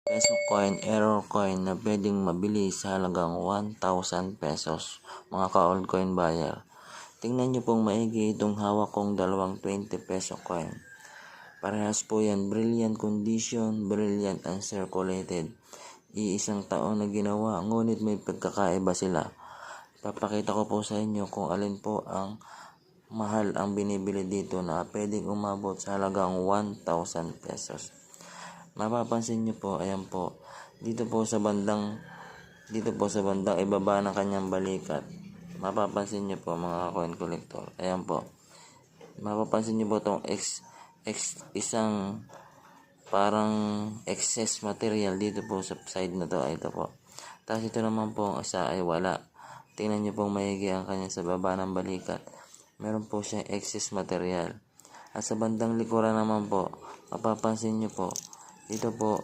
peso coin, error coin na pwedeng mabili sa halagang 1,000 pesos, mga ka-old coin buyer. Tingnan nyo pong maigi itong hawak kong dalawang 20 peso coin. Parehas po yan, brilliant condition, brilliant uncirculated. Iisang taon na ginawa, ngunit may pagkakaiba sila. Papakita ko po sa inyo kung alin po ang mahal ang binibili dito na pwedeng umabot sa halagang 1,000 pesos. Mapapansin nyo po, ayan po, dito po sa bandang ibaba ng kanyang balikat. Mapapansin nyo po mga coin collector, ayan po. Mapapansin nyo po itong isang parang excess material dito po sa side na to, ito po. Tapos ito naman po ang isa ay wala. Tingnan nyo pong maigi ang kanya sa baba ng balikat. Meron po siyang excess material. At sa bandang likuran naman po, mapapansin nyo po, dito po